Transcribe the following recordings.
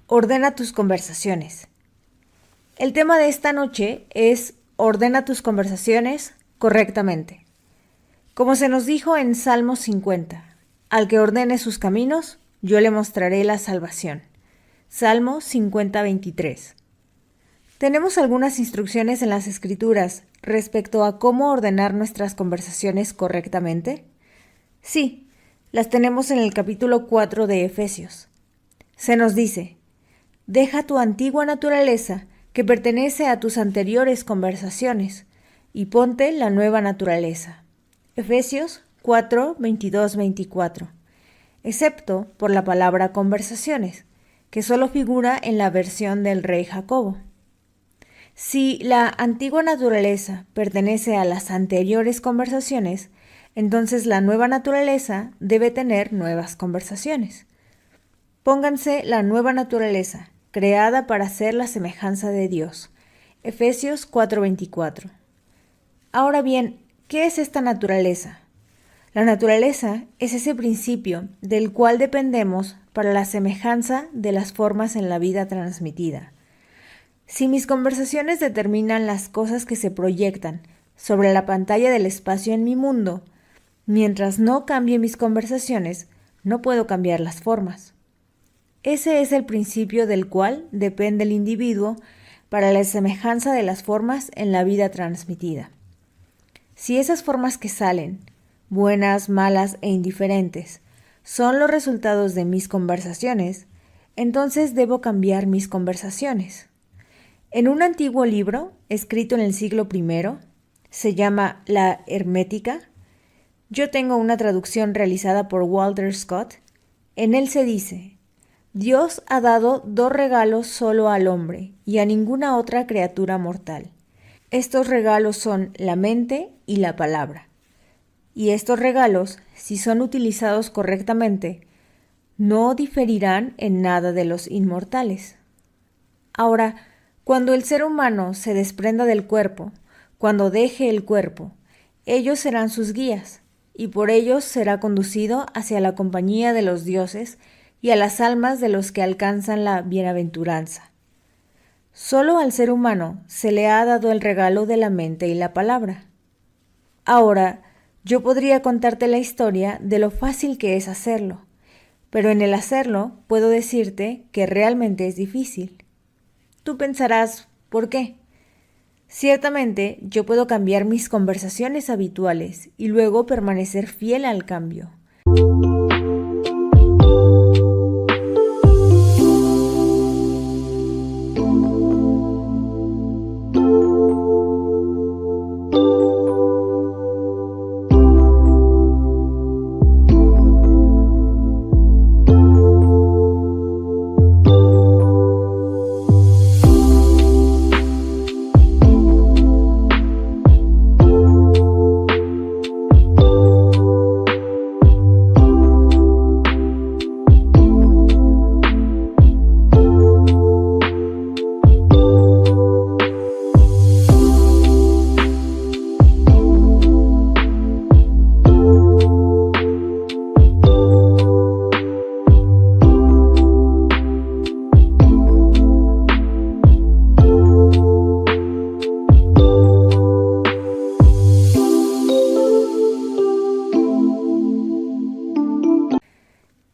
Ordena tus conversaciones. El tema de esta noche es ordena tus conversaciones correctamente. Como se nos dijo en Salmo 50, al que ordene sus caminos, yo le mostraré la salvación. Salmo 50:23. Tenemos algunas instrucciones en las Escrituras respecto a cómo ordenar nuestras conversaciones correctamente. Sí, las tenemos en el capítulo 4 de Efesios. Se nos dice: deja tu antigua naturaleza que pertenece a tus anteriores conversaciones y ponte la nueva naturaleza. Efesios 4:22-24. Excepto por la palabra conversaciones, que solo figura en la versión del rey Jacobo. Si la antigua naturaleza pertenece a las anteriores conversaciones, entonces la nueva naturaleza debe tener nuevas conversaciones. Pónganse la nueva naturaleza, creada para ser la semejanza de Dios. Efesios 4:24. Ahora bien, ¿qué es esta naturaleza? La naturaleza es ese principio del cual dependemos para la semejanza de las formas en la vida transmitida. Si mis conversaciones determinan las cosas que se proyectan sobre la pantalla del espacio en mi mundo, mientras no cambie mis conversaciones, no puedo cambiar las formas. Ese es el principio del cual depende el individuo para la semejanza de las formas en la vida transmitida. Si esas formas que salen, buenas, malas e indiferentes, son los resultados de mis conversaciones, entonces debo cambiar mis conversaciones. En un antiguo libro, escrito en el siglo I, se llama La Hermética. Yo tengo una traducción realizada por Walter Scott. En él se dice: Dios ha dado dos regalos solo al hombre y a ninguna otra criatura mortal. Estos regalos son la mente y la palabra. Y estos regalos, si son utilizados correctamente, no diferirán en nada de los inmortales. Ahora, cuando el ser humano se desprenda del cuerpo, cuando deje el cuerpo, ellos serán sus guías, y por ellos será conducido hacia la compañía de los dioses y a las almas de los que alcanzan la bienaventuranza. Solo al ser humano se le ha dado el regalo de la mente y la palabra. Ahora, yo podría contarte la historia de lo fácil que es hacerlo, pero en el hacerlo puedo decirte que realmente es difícil. Tú pensarás, ¿por qué? Ciertamente, yo puedo cambiar mis conversaciones habituales y luego permanecer fiel al cambio.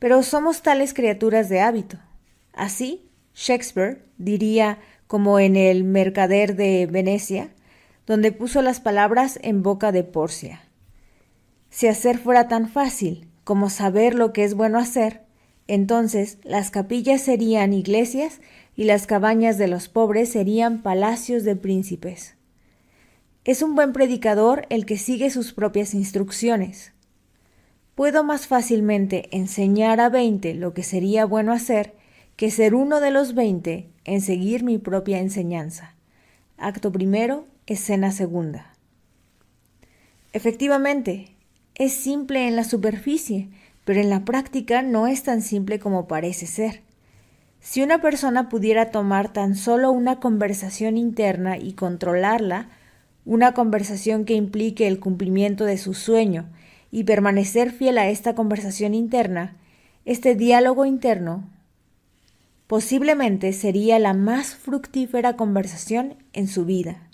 Pero somos tales criaturas de hábito. Así, Shakespeare diría, como en El Mercader de Venecia, donde puso las palabras en boca de Porcia: si hacer fuera tan fácil como saber lo que es bueno hacer, entonces las capillas serían iglesias y las cabañas de los pobres serían palacios de príncipes. Es un buen predicador el que sigue sus propias instrucciones. Puedo más fácilmente enseñar a 20 lo que sería bueno hacer que ser uno de los 20 en seguir mi propia enseñanza. Acto primero, escena segunda. Efectivamente, es simple en la superficie, pero en la práctica no es tan simple como parece ser. Si una persona pudiera tomar tan solo una conversación interna y controlarla, una conversación que implique el cumplimiento de su sueño, y permanecer fiel a esta conversación interna, este diálogo interno, posiblemente sería la más fructífera conversación en su vida.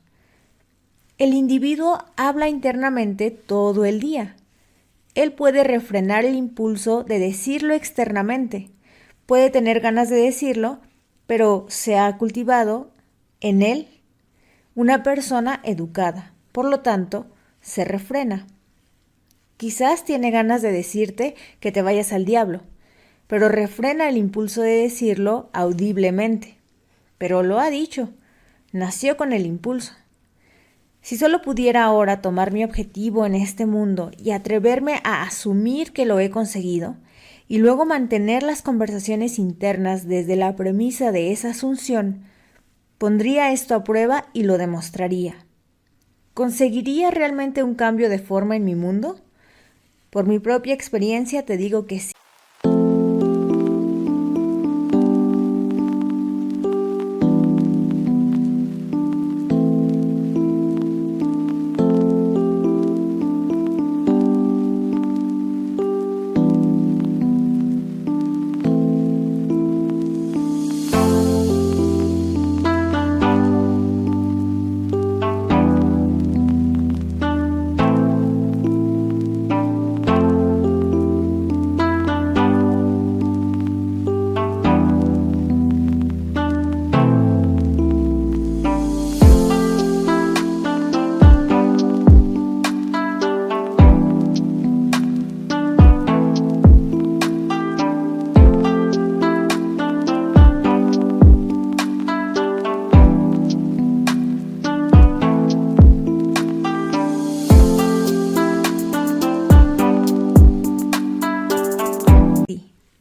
El individuo habla internamente todo el día. Él puede refrenar el impulso de decirlo externamente. Puede tener ganas de decirlo, pero se ha cultivado en él una persona educada. Por lo tanto, se refrena. Quizás tiene ganas de decirte que te vayas al diablo, pero refrena el impulso de decirlo audiblemente. Pero lo ha dicho. Nació con el impulso. Si solo pudiera ahora tomar mi objetivo en este mundo y atreverme a asumir que lo he conseguido, y luego mantener las conversaciones internas desde la premisa de esa asunción, pondría esto a prueba y lo demostraría. ¿Conseguiría realmente un cambio de forma en mi mundo? Por mi propia experiencia te digo que sí.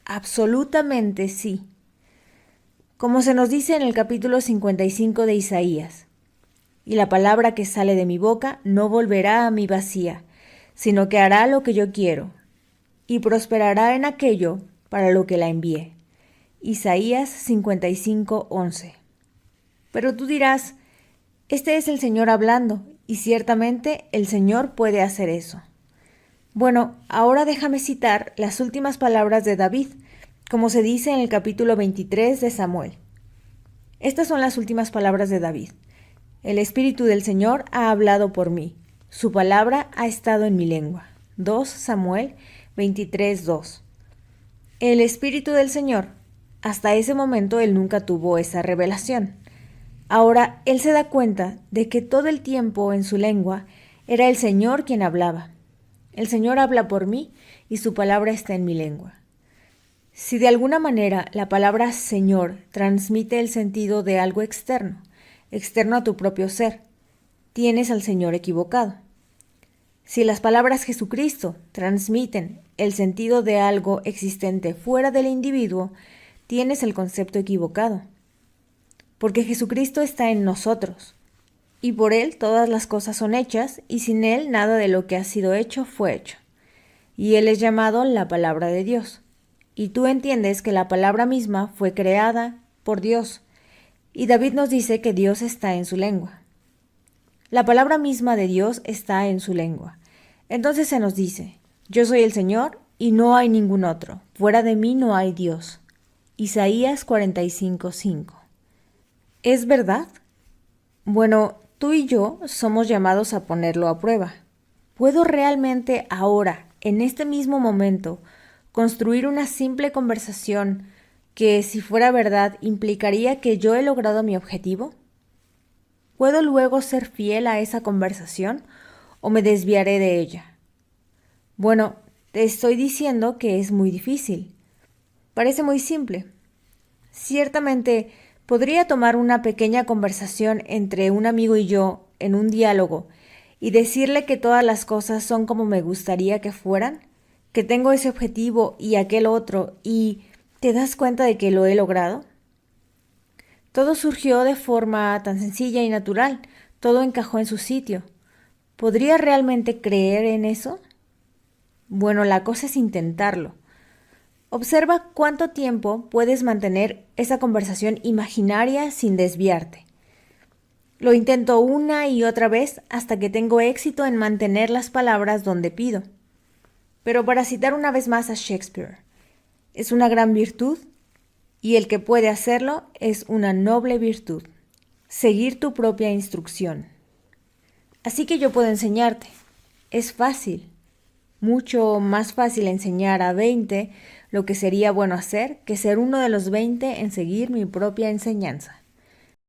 Absolutamente sí. Como se nos dice en el capítulo 55 de Isaías, y la palabra que sale de mi boca no volverá a mí vacía, sino que hará lo que yo quiero, y prosperará en aquello para lo que la envié. Isaías 55:11. Pero tú dirás, este es el Señor hablando, y ciertamente el Señor puede hacer eso. Bueno, ahora déjame citar las últimas palabras de David, como se dice en el capítulo 23 de Samuel. Estas son las últimas palabras de David. El Espíritu del Señor ha hablado por mí. Su palabra ha estado en mi lengua. 2 Samuel 23:2. El Espíritu del Señor. Hasta ese momento él nunca tuvo esa revelación. Ahora él se da cuenta de que todo el tiempo en su lengua era el Señor quien hablaba. El Señor habla por mí y su palabra está en mi lengua. Si de alguna manera la palabra Señor transmite el sentido de algo externo, externo a tu propio ser, tienes al Señor equivocado. Si las palabras Jesucristo transmiten el sentido de algo existente fuera del individuo, tienes el concepto equivocado. Porque Jesucristo está en nosotros, y por Él todas las cosas son hechas, y sin Él nada de lo que ha sido hecho fue hecho. Y Él es llamado la palabra de Dios. Y tú entiendes que la palabra misma fue creada por Dios. Y David nos dice que Dios está en su lengua. La palabra misma de Dios está en su lengua. Entonces se nos dice, yo soy el Señor y no hay ningún otro. Fuera de mí no hay Dios. Isaías 45:5. ¿Es verdad? Bueno, tú y yo somos llamados a ponerlo a prueba. ¿Puedo realmente ahora, en este mismo momento, construir una simple conversación que, si fuera verdad, implicaría que yo he logrado mi objetivo? ¿Puedo luego ser fiel a esa conversación o me desviaré de ella? Bueno, te estoy diciendo que es muy difícil. Parece muy simple. Ciertamente, podría tomar una pequeña conversación entre un amigo y yo en un diálogo y decirle que todas las cosas son como me gustaría que fueran, que tengo ese objetivo y aquel otro, y ¿te das cuenta de que lo he logrado? Todo surgió de forma tan sencilla y natural, todo encajó en su sitio. ¿Podría realmente creer en eso? Bueno, la cosa es intentarlo. Observa cuánto tiempo puedes mantener esa conversación imaginaria sin desviarte. Lo intento una y otra vez hasta que tengo éxito en mantener las palabras donde pido. Pero para citar una vez más a Shakespeare, es una gran virtud y el que puede hacerlo es una noble virtud, seguir tu propia instrucción. Así que yo puedo enseñarte. Es fácil, mucho más fácil enseñar a 20 lo que sería bueno hacer que ser uno de los 20 en seguir mi propia enseñanza.